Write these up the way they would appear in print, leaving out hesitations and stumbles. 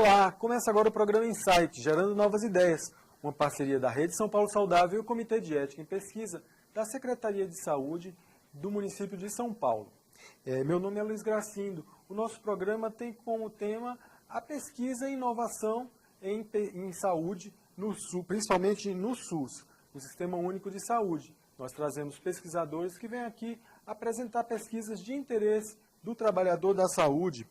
Olá, começa agora o programa Insight, Gerando Novas Ideias, uma parceria da Rede São Paulo Saudável e o Comitê de Ética em Pesquisa da Secretaria de Saúde do município de São Paulo. Meu nome é Luiz Gracindo. O nosso programa tem como tema a pesquisa e inovação em saúde, no SUS, principalmente no SUS, no Sistema Único de Saúde. Nós trazemos pesquisadores que vêm aqui apresentar pesquisas de interesse do trabalhador da saúde.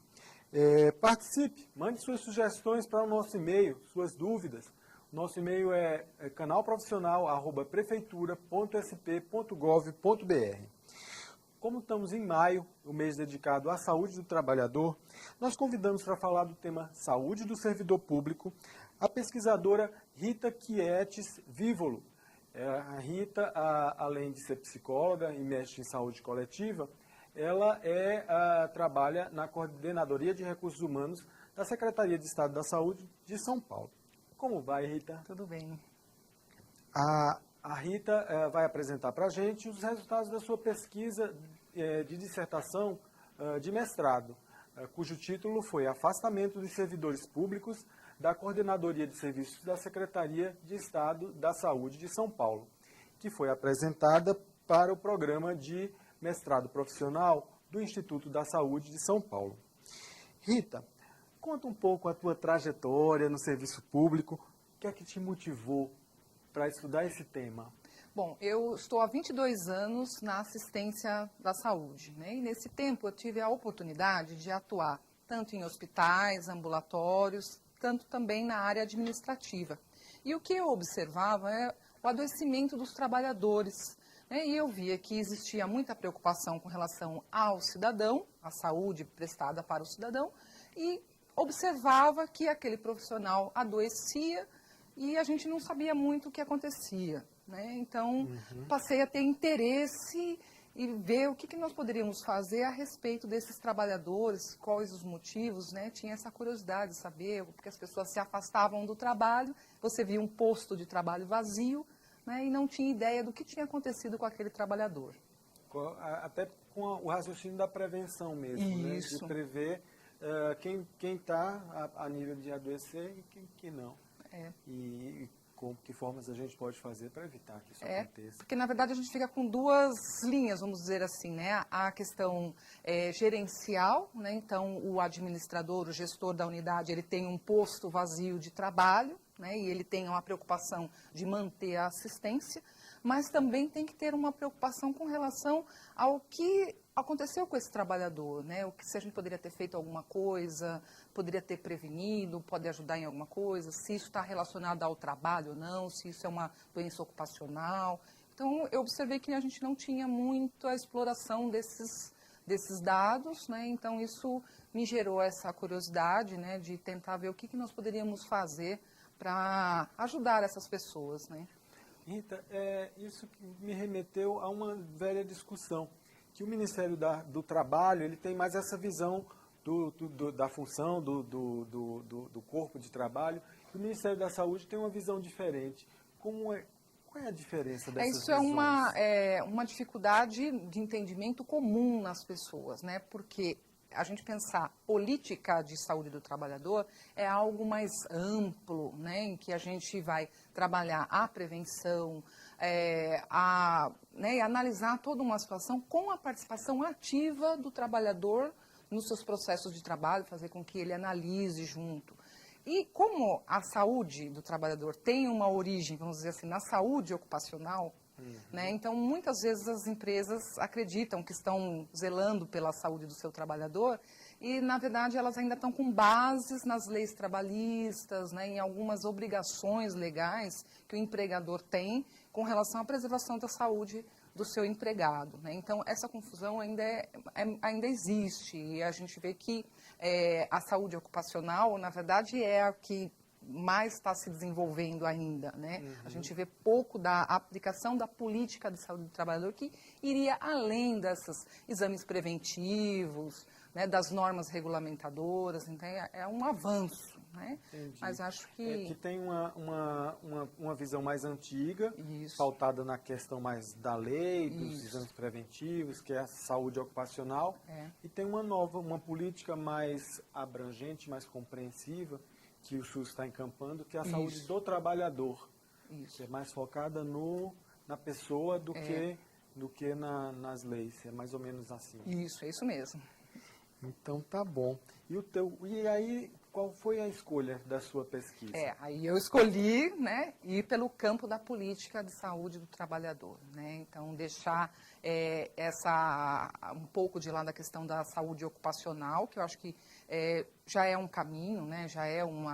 Participe, mande suas sugestões para o nosso e-mail, suas dúvidas. Nosso e-mail é canalprofissional@prefeitura.sp.gov.br. Como estamos em maio, o mês dedicado à saúde do trabalhador, nós convidamos para falar do tema saúde do servidor público a pesquisadora Rita Quietes Vivolo. A Rita, além de ser psicóloga e mestre em saúde coletiva, ela trabalha na Coordenadoria de Recursos Humanos da Secretaria de Estado da Saúde de São Paulo. Como vai, Rita? Tudo bem. A Rita vai apresentar para a gente os resultados da sua pesquisa de dissertação de mestrado, cujo título foi Afastamento dos Servidores Públicos da Coordenadoria de Serviços da Secretaria de Estado da Saúde de São Paulo, que foi apresentada para o programa de mestrado profissional do Instituto da Saúde de São Paulo. Rita, conta um pouco a tua trajetória no serviço público, o que é que te motivou para estudar esse tema? Bom, eu estou há 22 anos na assistência da saúde, né? E nesse tempo eu tive a oportunidade de atuar tanto em hospitais, ambulatórios, tanto também na área administrativa. E o que eu observava é o adoecimento dos trabalhadores, né? E eu via que existia muita preocupação com relação ao cidadão, a saúde prestada para o cidadão, e observava que aquele profissional adoecia e a gente não sabia muito o que acontecia, né? Então, passei a ter interesse e ver o que nós poderíamos fazer a respeito desses trabalhadores, quais os motivos, né? Tinha essa curiosidade de saber, porque as pessoas se afastavam do trabalho, você via um posto de trabalho vazio, né? E não tinha ideia do que tinha acontecido com aquele trabalhador. Até com o raciocínio da prevenção mesmo, né? De prever quem está a nível de adoecer e quem não. E com que formas a gente pode fazer para evitar que isso aconteça. Porque, na verdade, a gente fica com duas linhas, vamos dizer assim, né? A questão gerencial, né? Então, o administrador, o gestor da unidade, ele tem um posto vazio de trabalho, né? E ele tem uma preocupação de manter a assistência, mas também tem que ter uma preocupação com relação ao que aconteceu com esse trabalhador, né? O que se a gente poderia ter feito alguma coisa, poderia ter prevenido, pode ajudar em alguma coisa, se isso está relacionado ao trabalho ou não, se isso é uma doença ocupacional. Então, eu observei que a gente não tinha muito a exploração desses dados, né? Então, isso me gerou essa curiosidade, né? De tentar ver o que nós poderíamos fazer para ajudar essas pessoas, né? Rita, isso me remeteu a uma velha discussão, que o Ministério do Trabalho ele tem mais essa visão da função do corpo de trabalho, e o Ministério da Saúde tem uma visão diferente. Qual é a diferença dessas visões? Isso é uma dificuldade de entendimento comum nas pessoas, né? Porque a gente pensar política de saúde do trabalhador é algo mais amplo, né, em que a gente vai trabalhar a prevenção, né, e analisar toda uma situação com a participação ativa do trabalhador nos seus processos de trabalho, fazer com que ele analise junto. E como a saúde do trabalhador tem uma origem, vamos dizer assim, na saúde ocupacional, né? Então, muitas vezes as empresas acreditam que estão zelando pela saúde do seu trabalhador e, na verdade, elas ainda estão com bases nas leis trabalhistas, né, em algumas obrigações legais que o empregador tem com relação à preservação da saúde do seu empregado, né? Então, essa confusão ainda existe e a gente vê que a saúde ocupacional, na verdade, é a que mais está se desenvolvendo ainda, né? A gente vê pouco da aplicação da política de saúde do trabalhador que iria além desses exames preventivos, né, das normas regulamentadoras, então é um avanço, né? Entendi. Mas acho que... que tem uma visão mais antiga, pautada na questão mais da lei, dos exames preventivos, que é a saúde ocupacional, e tem uma política mais abrangente, mais compreensiva, que o SUS está encampando, que é a Isso. saúde do trabalhador. Isso. Que é mais focada na pessoa do que nas leis. É mais ou menos assim. Isso, é isso mesmo. Então tá bom. E aí, qual foi a escolha da sua pesquisa? Aí eu escolhi, né, ir pelo campo da política de saúde do trabalhador, né? Então deixar um pouco de lado a questão da saúde ocupacional, que eu acho que já é um caminho, né? Já é um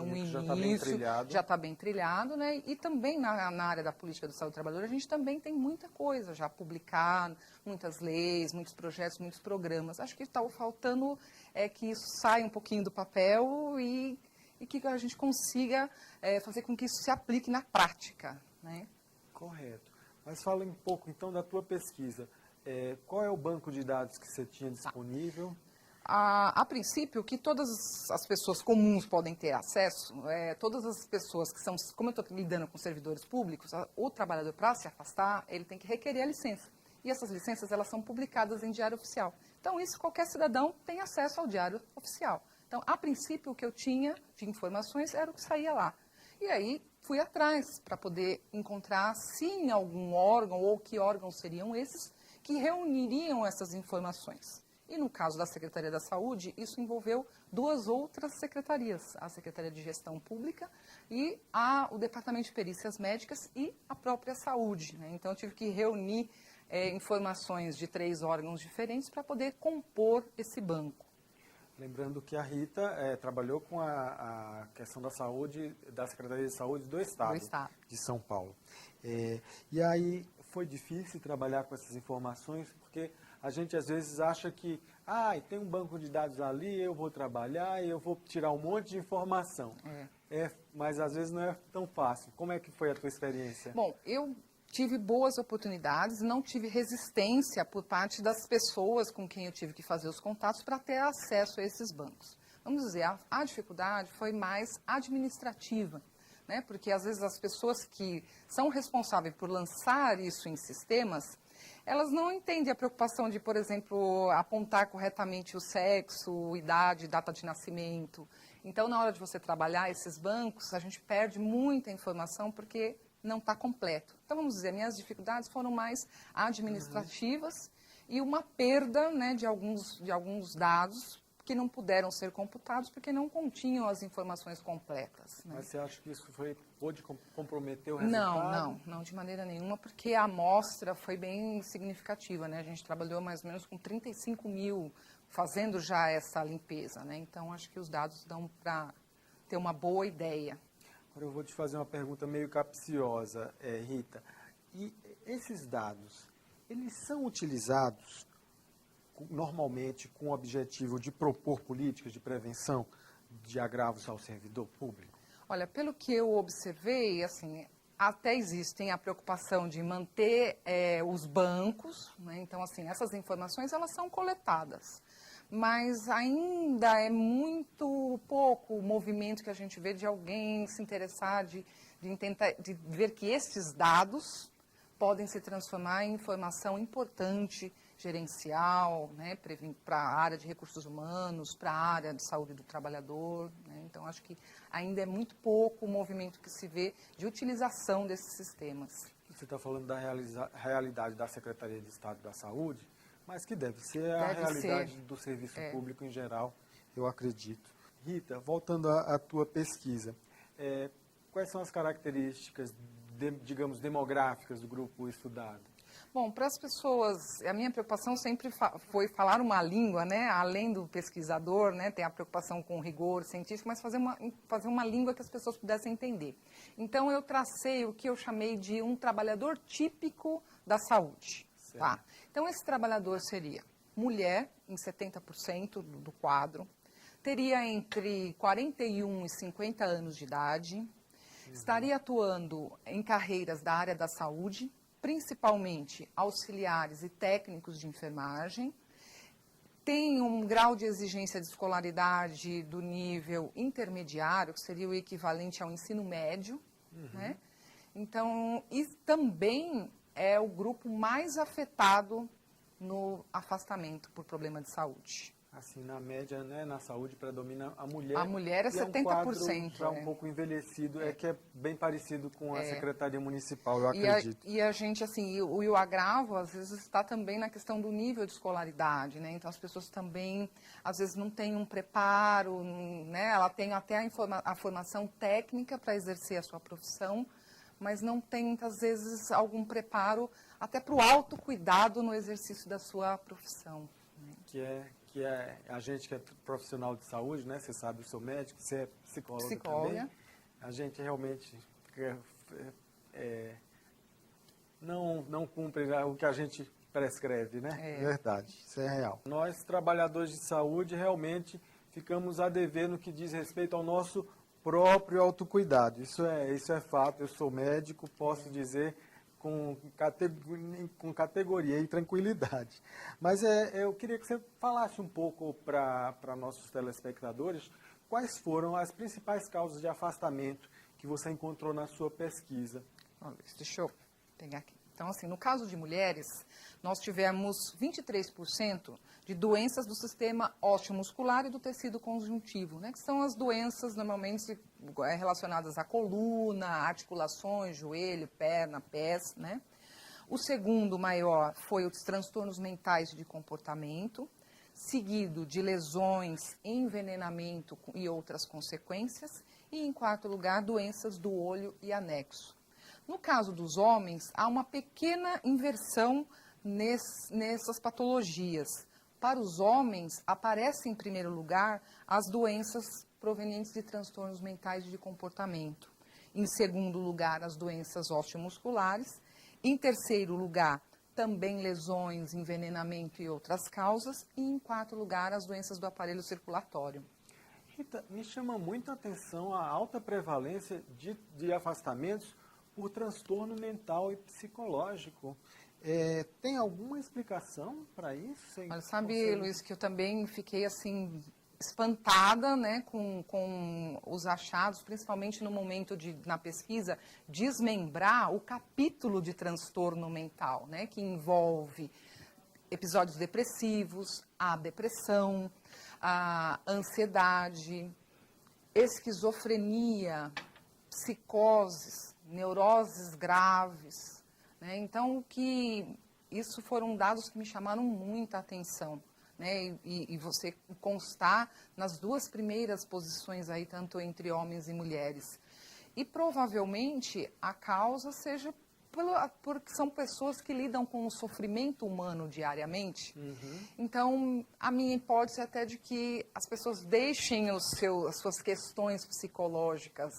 início, já está bem trilhado, né? E também na área da política de saúde do trabalhador a gente também tem muita coisa já publicada, muitas leis, muitos projetos, muitos programas. Acho que está faltando que isso saia um pouquinho do papel e que a gente consiga fazer com que isso se aplique na prática, né? Correto. Mas fala um pouco, então, da tua pesquisa. Qual é o banco de dados que você tinha disponível? A princípio, que todas as pessoas comuns podem ter acesso, todas as pessoas que são, como eu estou lidando com servidores públicos, o trabalhador, para se afastar, ele tem que requerer a licença. E essas licenças, elas são publicadas em diário oficial. Então, isso qualquer cidadão tem acesso ao diário oficial. Então, a princípio, o que eu tinha de informações era o que saía lá. E aí, fui atrás para poder encontrar se em algum órgão, ou que órgãos seriam esses, que reuniriam essas informações. E no caso da Secretaria da Saúde, isso envolveu duas outras secretarias, a Secretaria de Gestão Pública e o Departamento de Perícias Médicas e a própria Saúde, né? Então, eu tive que reunir informações de 3 órgãos diferentes para poder compor esse banco. Lembrando que a Rita trabalhou com a questão da saúde, da Secretaria de Saúde do Estado de São Paulo. E aí foi difícil trabalhar com essas informações, porque a gente às vezes acha que tem um banco de dados ali, eu vou trabalhar e eu vou tirar um monte de informação. Mas às vezes não é tão fácil. Como é que foi a tua experiência? Bom, eu tive boas oportunidades, não tive resistência por parte das pessoas com quem eu tive que fazer os contatos para ter acesso a esses bancos. Vamos dizer, a dificuldade foi mais administrativa, né? Porque às vezes as pessoas que são responsáveis por lançar isso em sistemas, elas não entendem a preocupação de, por exemplo, apontar corretamente o sexo, idade, data de nascimento. Então, na hora de você trabalhar esses bancos, a gente perde muita informação porque não está completo. Então, vamos dizer, minhas dificuldades foram mais administrativas e uma perda, né, de alguns dados que não puderam ser computados porque não continham as informações completas, né? Mas você acha que isso pôde comprometer o resultado? Não, de maneira nenhuma, porque a amostra foi bem significativa, né? A gente trabalhou mais ou menos com 35 mil fazendo já essa limpeza, né? Então, acho que os dados dão para ter uma boa ideia. Agora eu vou te fazer uma pergunta meio capciosa, Rita. E esses dados, eles são utilizados normalmente com o objetivo de propor políticas de prevenção de agravos ao servidor público? Olha, pelo que eu observei, assim, até existem a preocupação de manter os bancos, né? Então, assim, essas informações, elas são coletadas. Mas ainda é muito pouco o movimento que a gente vê de alguém se interessar, de ver que esses dados podem se transformar em informação importante, gerencial, né, para a área de recursos humanos, para a área de saúde do trabalhador, né? Então, acho que ainda é muito pouco o movimento que se vê de utilização desses sistemas. Você está falando da realidade da Secretaria de Estado da Saúde, mas que deve ser a realidade do serviço público em geral, eu acredito. Rita, voltando à tua pesquisa, quais são as características, digamos, demográficas do grupo estudado? Bom, para as pessoas, a minha preocupação sempre foi falar uma língua, né? Além do pesquisador, né? Tem a preocupação com o rigor científico, mas fazer uma língua que as pessoas pudessem entender. Então, eu tracei o que eu chamei de um trabalhador típico da saúde. Tá? Então, esse trabalhador seria mulher, em 70% do quadro, teria entre 41 e 50 anos de idade, estaria atuando em carreiras da área da saúde, principalmente auxiliares e técnicos de enfermagem, tem um grau de exigência de escolaridade do nível intermediário, que seria o equivalente ao ensino médio, né? Então, e também é o grupo mais afetado no afastamento por problema de saúde. assim, na média, né, na saúde predomina a mulher. A mulher é 70%. É um quadro já um pouco envelhecido, que é bem parecido com a Secretaria Municipal, eu acredito. E a gente, assim, e o agravo, às vezes, está também na questão do nível de escolaridade, né? Então, as pessoas também, às vezes, não têm um preparo, né? Ela tem até a formação técnica para exercer a sua profissão, mas não tem, muitas vezes, algum preparo até para o autocuidado no exercício da sua profissão. Né? Que é a gente que é profissional de saúde, né? Você sabe, eu sou médico, você é psicóloga também. A gente realmente não cumpre o que a gente prescreve, né? Verdade, isso é real. Nós, trabalhadores de saúde, realmente ficamos a dever no que diz respeito ao nosso próprio autocuidado. Isso é fato, eu sou médico, posso dizer com categoria e tranquilidade. Mas eu queria que você falasse um pouco para nossos telespectadores quais foram as principais causas de afastamento que você encontrou na sua pesquisa. Deixa eu pegar aqui. Então, assim, no caso de mulheres, nós tivemos 23% de doenças do sistema ósseo-muscular e do tecido conjuntivo, né, que são as doenças normalmente relacionadas à coluna, articulações, joelho, perna, pés, né. O segundo maior foi os transtornos mentais de comportamento, seguido de lesões, envenenamento e outras consequências, e, em quarto lugar, doenças do olho e anexo. No caso dos homens, há uma pequena inversão nessas patologias. Para os homens, aparecem em primeiro lugar as doenças provenientes de transtornos mentais de comportamento. Em segundo lugar, as doenças osteomusculares. Em terceiro lugar, também lesões, envenenamento e outras causas. E em quarto lugar, as doenças do aparelho circulatório. Rita, me chama muito a atenção a alta prevalência de afastamentos por transtorno mental e psicológico. Tem alguma explicação para isso? Olha, sabe, Luiz, que eu também fiquei assim espantada, né, com os achados, principalmente no momento na pesquisa, desmembrar o capítulo de transtorno mental, né, que envolve episódios depressivos, a depressão, a ansiedade, esquizofrenia, psicoses, neuroses graves, né? Então, isso foram dados que me chamaram muita atenção, né? E você constar nas duas primeiras posições aí, tanto entre homens e mulheres. E provavelmente a causa seja porque são pessoas que lidam com o sofrimento humano diariamente. Uhum. Então, a minha hipótese é até de que as pessoas deixem as suas questões psicológicas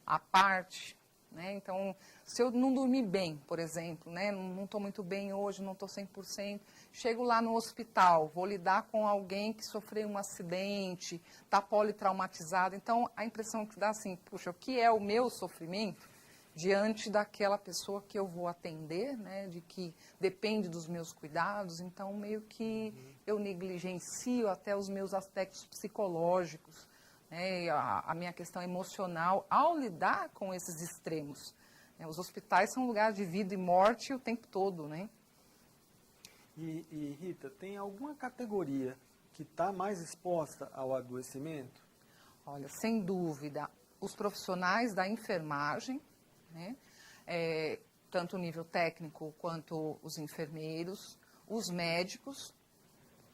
à parte, né? Então, se eu não dormir bem, por exemplo, né? Não estou muito bem hoje, não estou 100%, chego lá no hospital, vou lidar com alguém que sofreu um acidente, está politraumatizado. Então, a impressão que dá assim, puxa, o que é o meu sofrimento diante daquela pessoa que eu vou atender, né? De que depende dos meus cuidados. Então, meio que eu negligencio até os meus aspectos psicológicos, a minha questão emocional ao lidar com esses extremos. Os hospitais são um lugar de vida e morte o tempo todo, né? E Rita, tem alguma categoria que está mais exposta ao adoecimento? Olha, sem dúvida, os profissionais da enfermagem, né? Tanto o nível técnico quanto os enfermeiros, os médicos,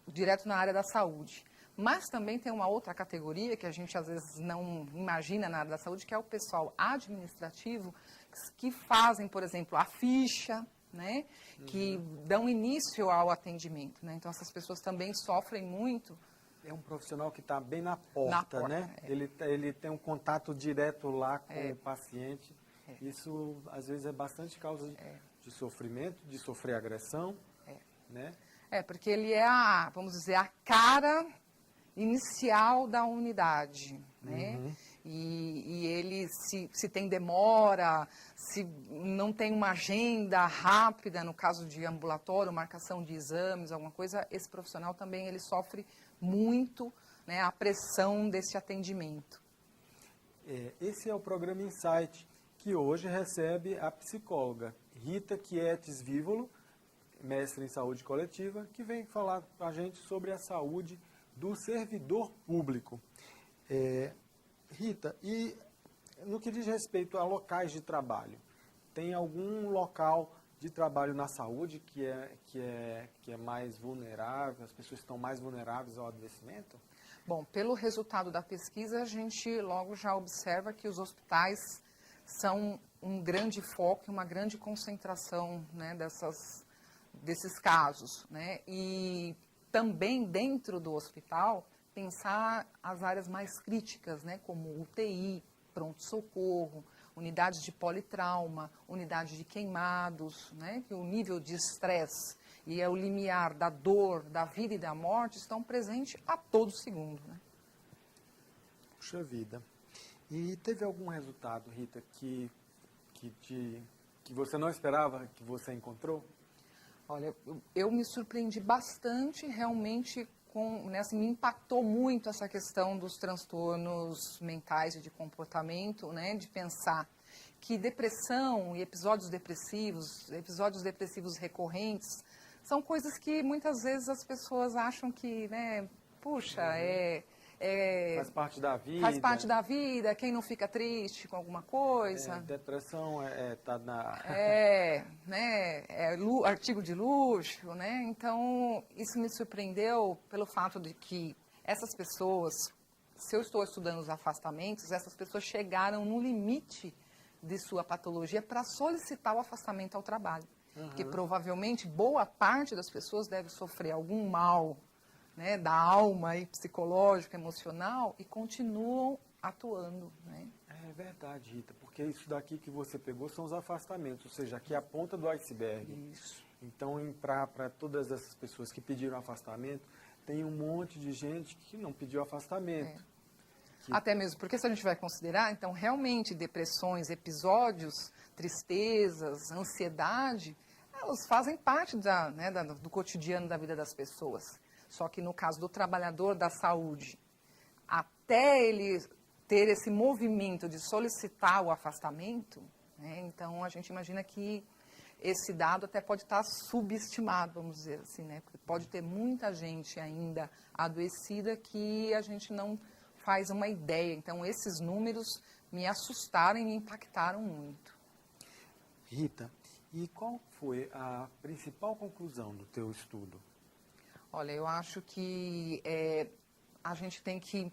direto na área da saúde. Mas também tem uma outra categoria que a gente às vezes não imagina na área da saúde, que é o pessoal administrativo, que fazem, por exemplo, a ficha, né? Que dão início ao atendimento, né? Então, essas pessoas também sofrem muito. É um profissional que está bem na porta, né? Ele tem um contato direto lá com o paciente. Isso, às vezes, é bastante causa de sofrimento, de sofrer agressão, né? Porque ele é vamos dizer, a cara inicial da unidade, né? Uhum. E ele, se tem demora, se não tem uma agenda rápida, no caso de ambulatório, marcação de exames, alguma coisa, esse profissional também ele sofre muito, né, a pressão desse atendimento. Esse é o programa Insight, que hoje recebe a psicóloga Rita Quietes Vívolo, mestre em saúde coletiva, que vem falar com a gente sobre a saúde do servidor público. Rita, e no que diz respeito a locais de trabalho, tem algum local de trabalho na saúde que é mais vulnerável, as pessoas estão mais vulneráveis ao adoecimento? Bom, pelo resultado da pesquisa, a gente logo já observa que os hospitais são um grande foco, uma grande concentração, né, desses casos, né? E também dentro do hospital, pensar as áreas mais críticas, né, como UTI, pronto-socorro, unidades de politrauma, unidade de queimados, né, que o nível de estresse e o limiar da dor, da vida e da morte estão presentes a todo segundo. Né? Puxa vida. E teve algum resultado, Rita, que você não esperava, que você encontrou? Olha, eu me surpreendi bastante, realmente, me impactou muito essa questão dos transtornos mentais e de comportamento, né, de pensar que depressão e episódios depressivos recorrentes, são coisas que muitas vezes as pessoas acham que, né, puxa, faz parte da vida. Faz parte da vida, quem não fica triste com alguma coisa. Depressão tá na... Artigo de luxo, né? Então, isso me surpreendeu pelo fato de que essas pessoas, se eu estou estudando os afastamentos, essas pessoas chegaram no limite de sua patologia para solicitar o afastamento ao trabalho. Porque provavelmente boa parte das pessoas deve sofrer algum mal, né, da alma, e psicológico, emocional, e continuam atuando. Né? É verdade, Rita, porque isso daqui que você pegou são os afastamentos, ou seja, aqui é a ponta do iceberg. Isso. Então, para todas essas pessoas que pediram afastamento, tem um monte de gente que não pediu afastamento. Até mesmo porque se a gente vai considerar, então, realmente, depressões, episódios, tristezas, ansiedade, elas fazem parte do cotidiano da vida das pessoas. Só que no caso do trabalhador da saúde, até ele ter esse movimento de solicitar o afastamento, né, então a gente imagina que esse dado até pode estar subestimado, vamos dizer assim, né, porque pode ter muita gente ainda adoecida que a gente não faz uma ideia. Então esses números me assustaram e me impactaram muito. Rita, e qual foi a principal conclusão do teu estudo? Olha, eu acho que a gente tem que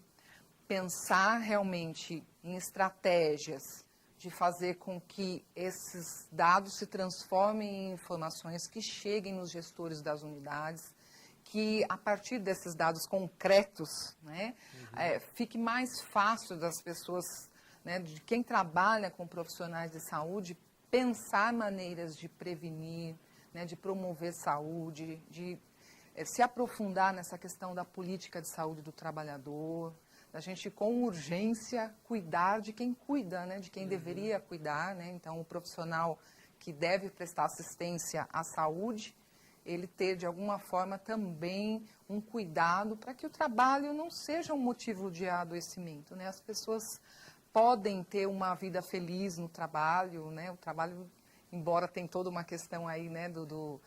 pensar realmente em estratégias de fazer com que esses dados se transformem em informações que cheguem nos gestores das unidades, que a partir desses dados concretos, né, fique mais fácil das pessoas, né, de quem trabalha com profissionais de saúde, pensar maneiras de prevenir, né, de promover saúde, de se aprofundar nessa questão da política de saúde do trabalhador, da gente com urgência cuidar de quem cuida, né, de quem deveria cuidar, né, então o profissional que deve prestar assistência à saúde, ele ter de alguma forma também um cuidado para que o trabalho não seja um motivo de adoecimento, né, as pessoas podem ter uma vida feliz no trabalho, né, o trabalho, embora tenha toda uma questão aí, né, do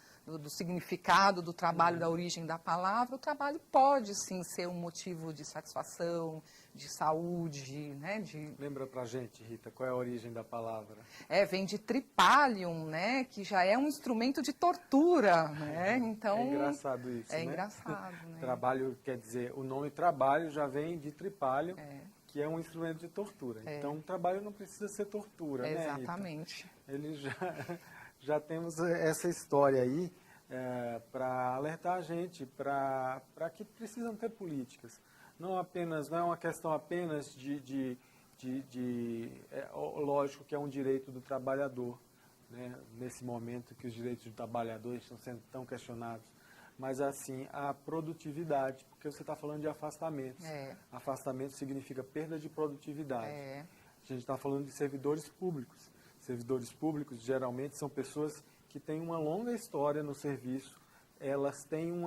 significado do trabalho, da origem da palavra, o trabalho pode sim ser um motivo de satisfação, de saúde, né? Lembra pra gente, Rita, qual é a origem da palavra? Vem de tripalium, né? Que já é um instrumento de tortura, né? Então, é engraçado isso, né? É engraçado, né? Trabalho, quer dizer, o nome trabalho já vem de tripalium, que é um instrumento de tortura. Então, o trabalho não precisa ser tortura, né, Rita? Exatamente. Ele já temos essa história aí para alertar a gente para que precisam ter políticas. Não é uma questão apenas lógico que é um direito do trabalhador, né, nesse momento que os direitos do trabalhador estão sendo tão questionados, mas assim, a produtividade, porque você está falando de afastamentos. Afastamento significa perda de produtividade. A gente está falando de servidores públicos. Servidores públicos geralmente são pessoas que têm uma longa história no serviço, elas têm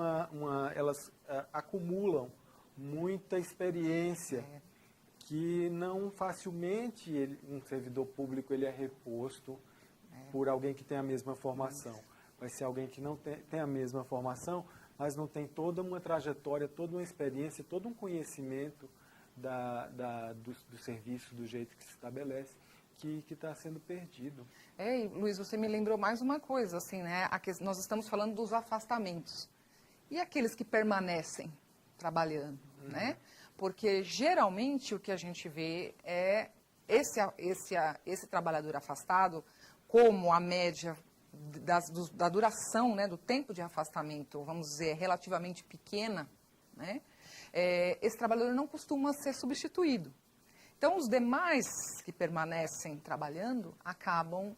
elas acumulam muita experiência que não facilmente um servidor público ele é reposto por alguém que tem a mesma formação. vai ser alguém que não tem a mesma formação, mas não tem toda uma trajetória, toda uma experiência, todo um conhecimento do serviço, do jeito que se estabelece, que está sendo perdido. E, Luiz, você me lembrou mais uma coisa, assim, né? Nós estamos falando dos afastamentos. E aqueles que permanecem trabalhando, né? Porque geralmente o que a gente vê é esse trabalhador afastado, como a média da duração, né, do tempo de afastamento, vamos dizer, relativamente pequena, né? Esse trabalhador não costuma ser substituído. Então, os demais que permanecem trabalhando acabam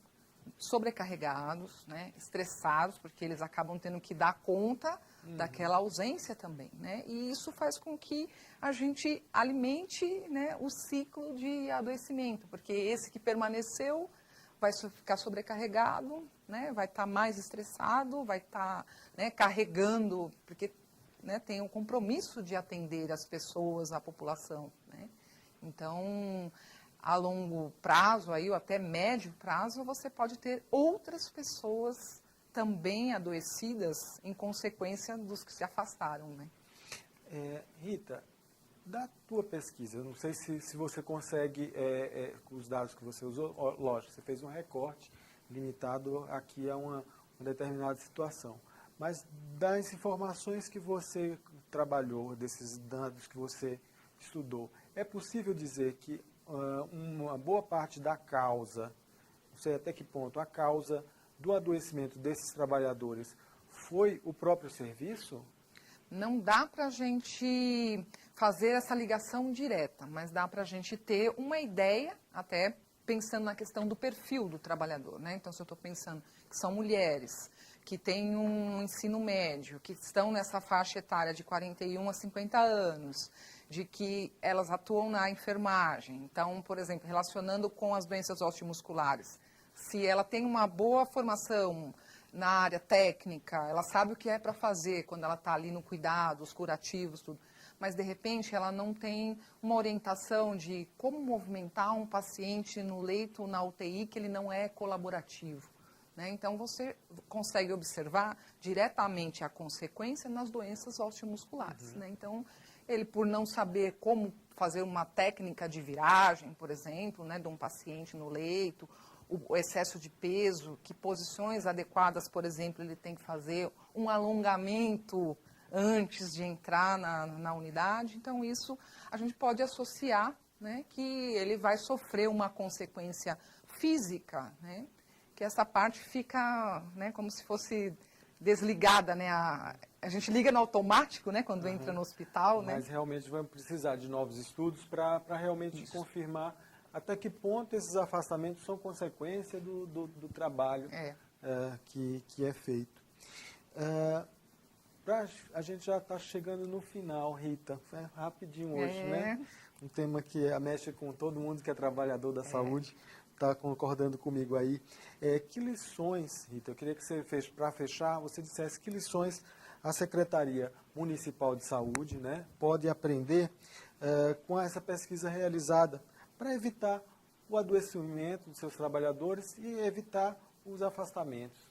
sobrecarregados, né, estressados, porque eles acabam tendo que dar conta daquela ausência também, né? E isso faz com que a gente alimente, né, o ciclo de adoecimento, porque esse que permaneceu vai ficar sobrecarregado, né, vai estar mais estressado, vai estar, né, carregando, porque, né, tem um compromisso de atender as pessoas, a população, né? Então, a longo prazo, aí, ou até médio prazo, você pode ter outras pessoas também adoecidas em consequência dos que se afastaram, né? Rita, da tua pesquisa, eu não sei se você consegue, com os dados que você usou, lógico, você fez um recorte limitado aqui a uma determinada situação, mas das informações que você trabalhou, desses dados que você estudou, é possível dizer que uma boa parte da causa, não sei até que ponto, a causa do adoecimento desses trabalhadores foi o próprio serviço? Não dá para a gente fazer essa ligação direta, mas dá para a gente ter uma ideia, até pensando na questão do perfil do trabalhador, né? Então, se eu estou pensando que são mulheres, que têm um ensino médio, que estão nessa faixa etária de 41 a 50 anos, de que elas atuam na enfermagem, então, por exemplo, relacionando com as doenças osteomusculares, se ela tem uma boa formação na área técnica, ela sabe o que é para fazer quando ela está ali no cuidado, os curativos, tudo. Mas, de repente, ela não tem uma orientação de como movimentar um paciente no leito ou na UTI que ele não é colaborativo, né? Então, você consegue observar diretamente a consequência nas doenças osteomusculares, né? Então, ele, por não saber como fazer uma técnica de viragem, por exemplo, né, de um paciente no leito, o excesso de peso, que posições adequadas, por exemplo, ele tem que fazer, um alongamento antes de entrar na unidade. Então, isso a gente pode associar, né, que ele vai sofrer uma consequência física, né, que essa parte fica, né, como se fosse desligada, né, a gente liga no automático, né, quando entra no hospital, né? Mas realmente vamos precisar de novos estudos para realmente confirmar até que ponto esses afastamentos são consequência do trabalho que é feito. A gente já está chegando no final, Rita. Foi rapidinho hoje, né? Um tema que mexe com todo mundo que é trabalhador da saúde, está concordando comigo aí. Que lições, Rita, eu queria que você, para fechar, você dissesse que lições a Secretaria Municipal de Saúde, né, pode aprender com essa pesquisa realizada para evitar o adoecimento dos seus trabalhadores e evitar os afastamentos.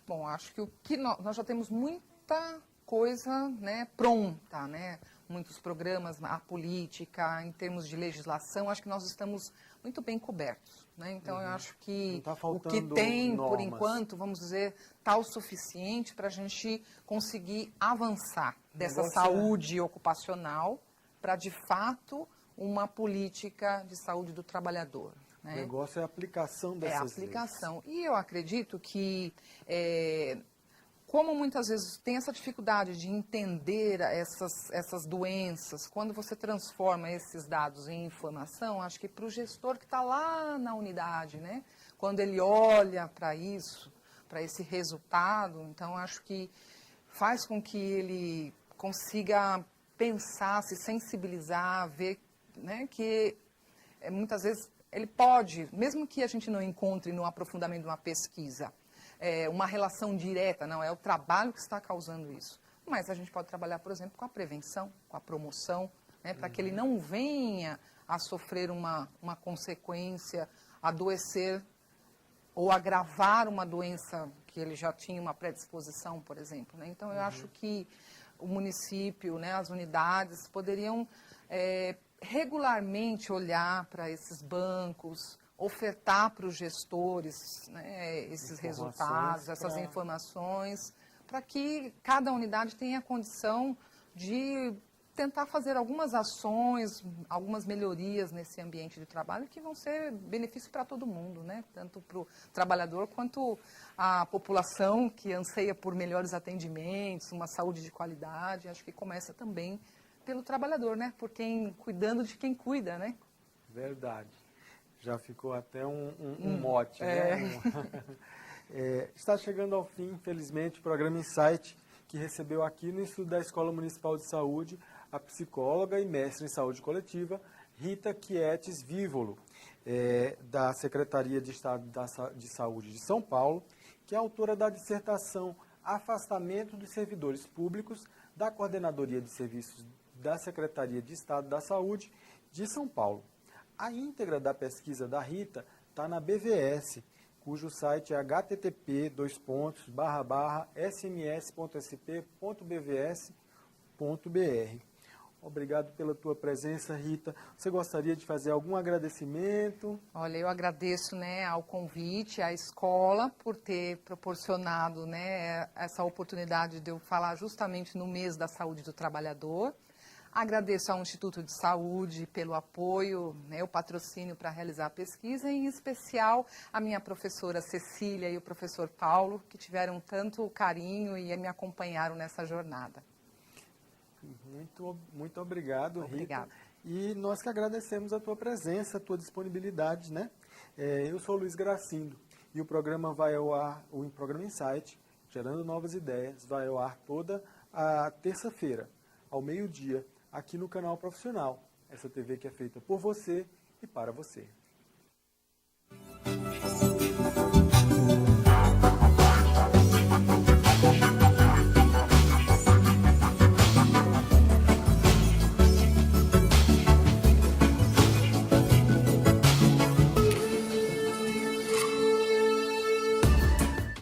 Bom, acho que nós já temos muita coisa, né, pronta, né? Muitos programas, a política, em termos de legislação, acho que nós estamos muito bem cobertos, né? Então, eu acho que o que tem, normas, por enquanto, vamos dizer, está o suficiente para a gente conseguir avançar dessa saúde ocupacional para, de fato, uma política de saúde do trabalhador, né? O negócio é a aplicação dessas leis. É a aplicação. E eu acredito que, como muitas vezes tem essa dificuldade de entender essas doenças, quando você transforma esses dados em informação, acho que para o gestor que está lá na unidade, né, quando ele olha para isso, para esse resultado, então acho que faz com que ele consiga pensar, se sensibilizar, ver, né, que muitas vezes ele pode, mesmo que a gente não encontre no aprofundamento de uma pesquisa, uma relação direta, não, é o trabalho que está causando isso. Mas a gente pode trabalhar, por exemplo, com a prevenção, com a promoção, né, para que ele não venha a sofrer uma consequência, adoecer ou agravar uma doença que que ele já tinha uma predisposição, por exemplo, né? Então, eu acho que o município, né, as unidades, poderiam regularmente olhar para esses bancos, ofertar para os gestores, né, esses resultados, essas informações, para que cada unidade tenha a condição de tentar fazer algumas ações, algumas melhorias nesse ambiente de trabalho que vão ser benefício para todo mundo, né? Tanto para o trabalhador quanto a população que anseia por melhores atendimentos, uma saúde de qualidade. Acho que começa também pelo trabalhador, né? Por quem, cuidando de quem cuida, né? Verdade. Já ficou até um mote, né? Está chegando ao fim, infelizmente, o programa Insight, que recebeu aqui no Instituto da Escola Municipal de Saúde a psicóloga e mestre em saúde coletiva, Rita Quietes Vívolo, da Secretaria de Estado de Saúde de São Paulo, que é autora da dissertação Afastamento dos Servidores Públicos da Coordenadoria de Serviços da Secretaria de Estado da Saúde de São Paulo. A íntegra da pesquisa da Rita está na BVS, cujo site é http://sms.sp.bvs.br. Obrigado pela tua presença, Rita. Você gostaria de fazer algum agradecimento? Olha, eu agradeço, né, ao convite, à escola, por ter proporcionado, né, essa oportunidade de eu falar justamente no mês da saúde do trabalhador. Agradeço ao Instituto de Saúde pelo apoio, né, o patrocínio para realizar a pesquisa, e em especial a minha professora Cecília e o professor Paulo, que tiveram tanto carinho e me acompanharam nessa jornada. Muito obrigado, Rita. Obrigada. E nós que agradecemos a tua presença, a tua disponibilidade, né? Eu sou o Luiz Gracindo e o programa vai ao ar, o programa Insight, Gerando Novas Ideias, vai ao ar toda a terça-feira, ao meio-dia, aqui no canal Profissional. Essa TV que é feita por você e para você.